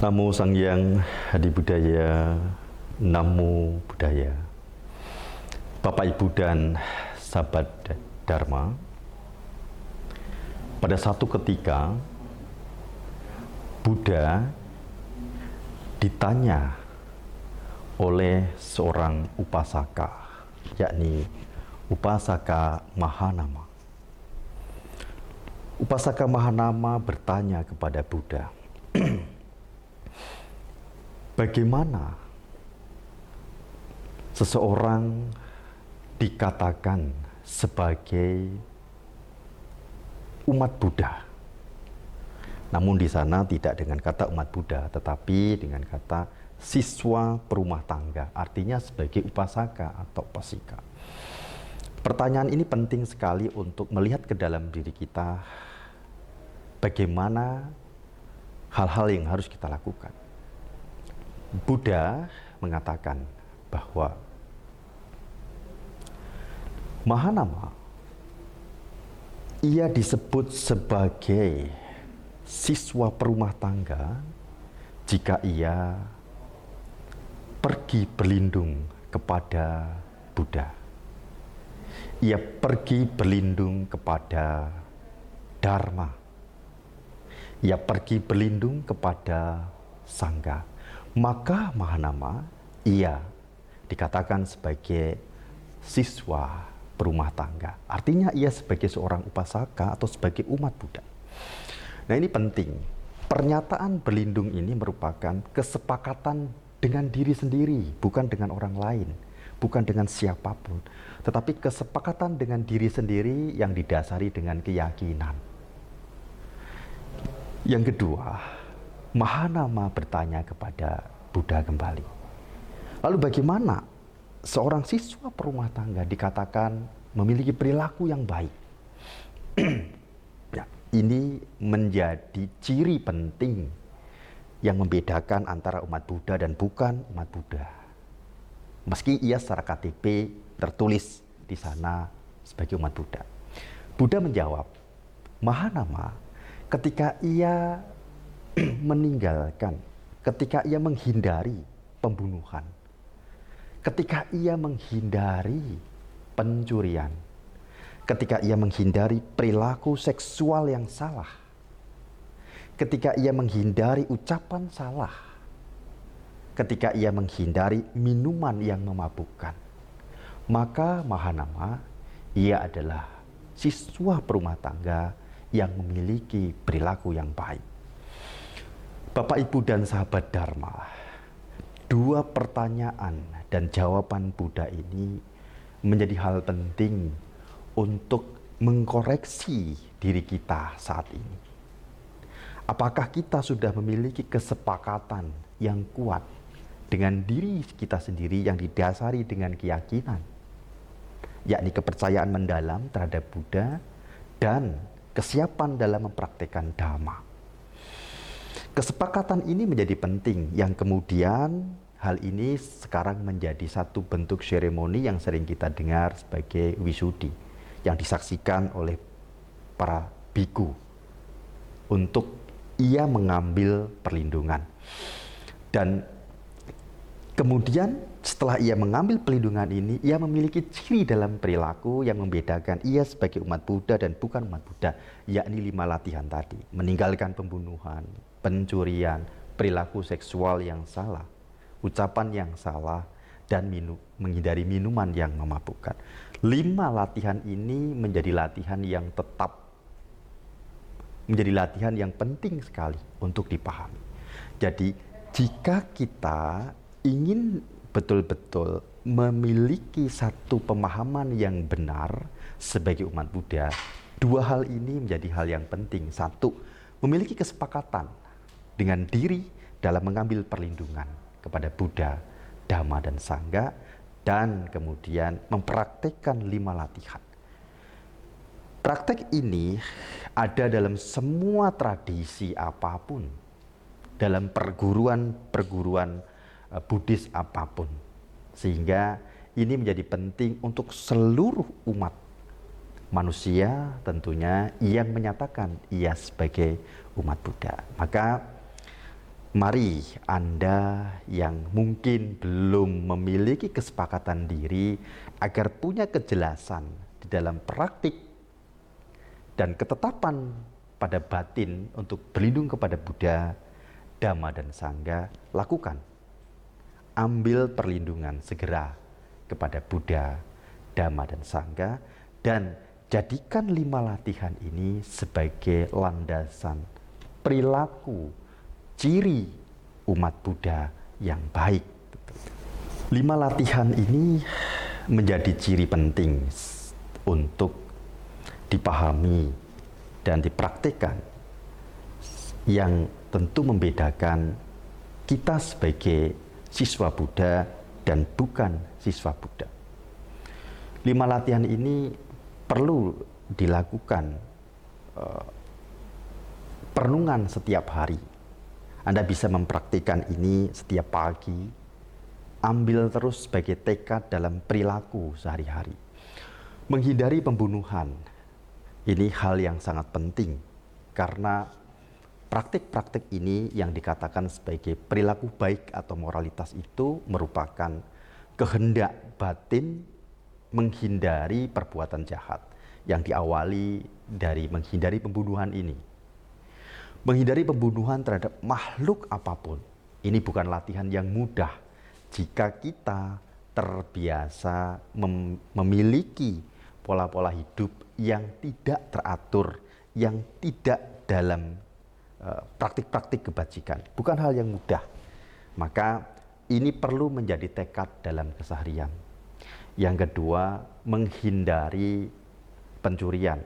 Namo Sang Hyang Adi Budaya, Namo Buddhaya. Bapak Ibu dan sahabat Dharma, pada satu ketika Buddha ditanya oleh seorang upasaka, yakni Upasaka Mahanama. Upasaka Mahanama bertanya kepada Buddha, bagaimana seseorang dikatakan sebagai umat Buddha? Namun di sana tidak dengan kata umat Buddha, tetapi dengan kata siswa perumah tangga, artinya sebagai upasaka atau upasika. Pertanyaan ini penting sekali untuk melihat ke dalam diri kita, bagaimana hal-hal yang harus kita lakukan. Buddha mengatakan bahwa Mahanama, ia disebut sebagai siswa perumah tangga jika ia pergi berlindung kepada Buddha. Ia pergi berlindung kepada Dharma. Ia pergi berlindung kepada Sangha. Maka Mahanama, ia dikatakan sebagai siswa perumah tangga. Artinya ia sebagai seorang upasaka atau sebagai umat Buddha. Nah, ini penting. Pernyataan berlindung ini merupakan kesepakatan dengan diri sendiri, bukan dengan orang lain, bukan dengan siapapun, tetapi kesepakatan dengan diri sendiri yang didasari dengan keyakinan. Yang kedua, Mahanama bertanya kepada Buddha kembali, lalu bagaimana seorang siswa perumah tangga dikatakan memiliki perilaku yang baik? Ya, ini menjadi ciri penting yang membedakan antara umat Buddha dan bukan umat Buddha. Meski ia secara KTP tertulis di sana sebagai umat Buddha. Buddha menjawab, Mahanama, ketika ia meninggalkan, ketika ia menghindari pembunuhan, ketika ia menghindari pencurian, ketika ia menghindari perilaku seksual yang salah, ketika ia menghindari ucapan salah, ketika ia menghindari minuman yang memabukkan, maka Mahanama, ia adalah siswa perumah tangga yang memiliki perilaku yang baik. Bapak, Ibu, dan sahabat Dharma, dua pertanyaan dan jawaban Buddha ini menjadi hal penting untuk mengkoreksi diri kita saat ini. Apakah kita sudah memiliki kesepakatan yang kuat dengan diri kita sendiri yang didasari dengan keyakinan, yakni kepercayaan mendalam terhadap Buddha dan kesiapan dalam mempraktikkan Dhamma. Kesepakatan ini menjadi penting, yang kemudian hal ini sekarang menjadi satu bentuk seremoni yang sering kita dengar sebagai wisudi, yang disaksikan oleh para biku untuk ia mengambil perlindungan. Dan kemudian setelah ia mengambil perlindungan ini, ia memiliki ciri dalam perilaku yang membedakan ia sebagai umat Buddha dan bukan umat Buddha, yakni 5 latihan tadi: meninggalkan pembunuhan, pencurian, perilaku seksual yang salah, ucapan yang salah, dan menghindari minuman yang memabukkan. 5 latihan ini menjadi latihan yang tetap, menjadi latihan yang penting sekali untuk dipahami. Jadi jika kita ingin betul-betul memiliki satu pemahaman yang benar sebagai umat Buddha, dua hal ini menjadi hal yang penting. Satu, memiliki kesepakatan dengan diri dalam mengambil perlindungan kepada Buddha, Dhamma, dan Sangha, dan kemudian mempraktekkan 5 latihan. Praktek ini ada dalam semua tradisi apapun, dalam perguruan Buddhis apapun, sehingga ini menjadi penting untuk seluruh umat manusia tentunya yang menyatakan ia sebagai umat Buddha. Maka Mari Anda yang mungkin belum memiliki kesepakatan diri agar punya kejelasan di dalam praktik dan ketetapan pada batin untuk berlindung kepada Buddha, Dhamma, dan Sangha, lakukan. Ambil perlindungan segera kepada Buddha, Dhamma, dan Sangha, dan jadikan 5 latihan ini sebagai landasan perilaku ciri umat Buddha yang baik. 5 latihan ini menjadi ciri penting untuk dipahami dan dipraktikkan, yang tentu membedakan kita sebagai siswa Buddha dan bukan siswa Buddha. 5 latihan ini perlu dilakukan perenungan setiap hari. Anda bisa mempraktikkan ini setiap pagi, ambil terus sebagai tekad dalam perilaku sehari-hari. Menghindari pembunuhan, ini hal yang sangat penting, karena praktik-praktik ini yang dikatakan sebagai perilaku baik atau moralitas itu merupakan kehendak batin menghindari perbuatan jahat yang diawali dari menghindari pembunuhan ini. Menghindari pembunuhan terhadap makhluk apapun, ini bukan latihan yang mudah jika kita terbiasa memiliki pola-pola hidup yang tidak teratur, yang tidak dalam praktik-praktik kebajikan. Bukan hal yang mudah. Maka ini perlu menjadi tekad dalam keseharian. Yang kedua, menghindari pencurian.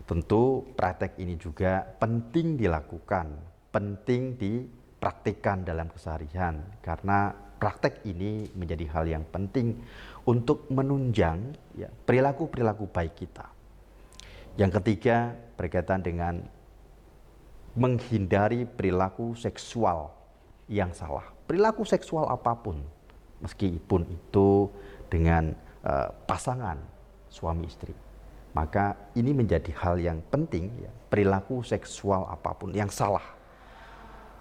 Tentu praktek ini juga penting dilakukan, penting dipraktikkan dalam keseharian, karena praktek ini menjadi hal yang penting untuk menunjang perilaku-perilaku baik kita. Yang ketiga, berkaitan dengan menghindari perilaku seksual yang salah. Perilaku seksual apapun, meskipun itu dengan pasangan suami istri. Maka ini menjadi hal yang penting, ya, perilaku seksual apapun yang salah.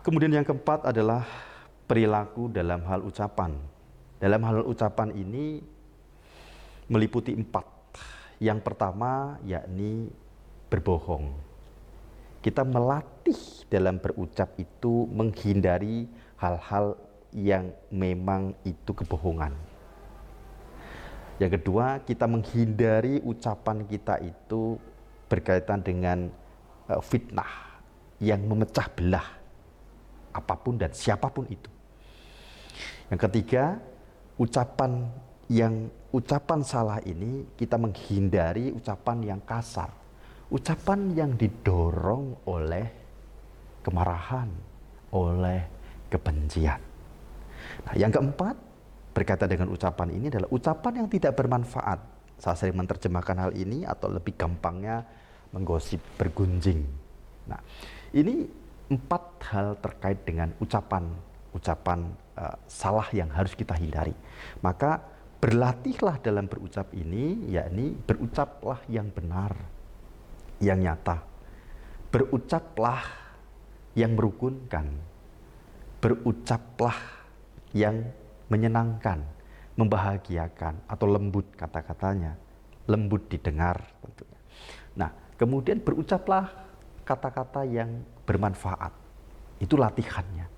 Kemudian yang keempat adalah perilaku dalam hal ucapan. Dalam hal ucapan ini meliputi 4. Yang pertama yakni berbohong. Kita melatih dalam berucap itu menghindari hal-hal yang memang itu kebohongan. Yang kedua, kita menghindari ucapan kita itu berkaitan dengan fitnah yang memecah belah apapun dan siapapun itu. Yang ketiga, ucapan salah ini kita menghindari ucapan yang kasar, ucapan yang didorong oleh kemarahan, oleh kebencian. Nah, yang keempat, berkaitan dengan ucapan ini adalah ucapan yang tidak bermanfaat. Saya sering menerjemahkan hal ini atau lebih gampangnya menggosip, bergunjing. Nah, ini 4 hal terkait dengan ucapan salah yang harus kita hindari. Maka berlatihlah dalam berucap ini, yakni berucaplah yang benar, yang nyata. Berucaplah yang merukunkan. Berucaplah yang menyenangkan, membahagiakan, atau lembut kata-katanya, lembut didengar tentunya. Nah, kemudian berucaplah kata-kata yang bermanfaat. Itu latihannya.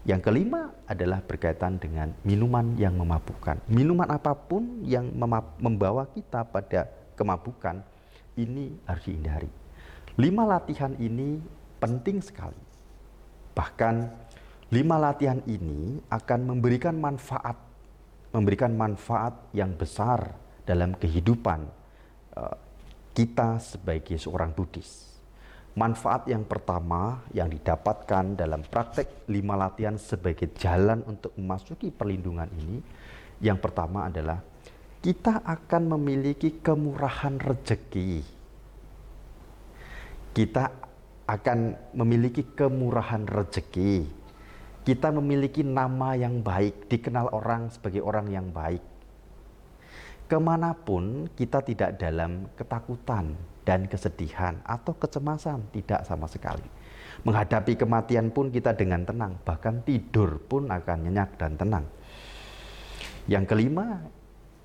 Yang kelima adalah berkaitan dengan minuman yang memabukkan. Minuman apapun yang membawa kita pada kemabukan, ini harus dihindari. 5 latihan ini penting sekali. Bahkan 5 latihan ini akan memberikan manfaat yang besar dalam kehidupan kita sebagai seorang Buddhis. Manfaat yang pertama yang didapatkan dalam praktek 5 latihan sebagai jalan untuk memasuki perlindungan ini, yang pertama adalah kita akan memiliki kemurahan rezeki. Kita akan memiliki kemurahan rezeki. Kita memiliki nama yang baik, dikenal orang sebagai orang yang baik. Kemanapun kita tidak dalam ketakutan dan kesedihan atau kecemasan, tidak sama sekali. Menghadapi kematian pun kita dengan tenang, bahkan tidur pun akan nyenyak dan tenang. Yang kelima,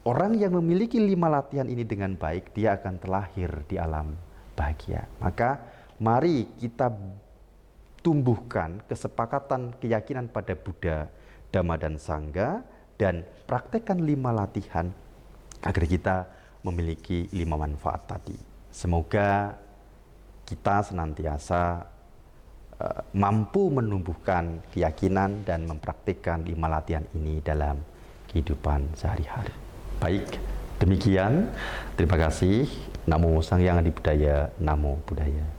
orang yang memiliki 5 latihan ini dengan baik, dia akan terlahir di alam bahagia. Maka mari kita tumbuhkan kesepakatan keyakinan pada Buddha, Dhamma, dan Sangha, dan praktekkan 5 latihan agar kita memiliki 5 manfaat tadi. Semoga kita senantiasa mampu menumbuhkan keyakinan dan mempraktikkan 5 latihan ini dalam kehidupan sehari-hari. Baik, demikian. Terima kasih. Namo Sang Hyang Adi Budaya, Namo Buddhaya.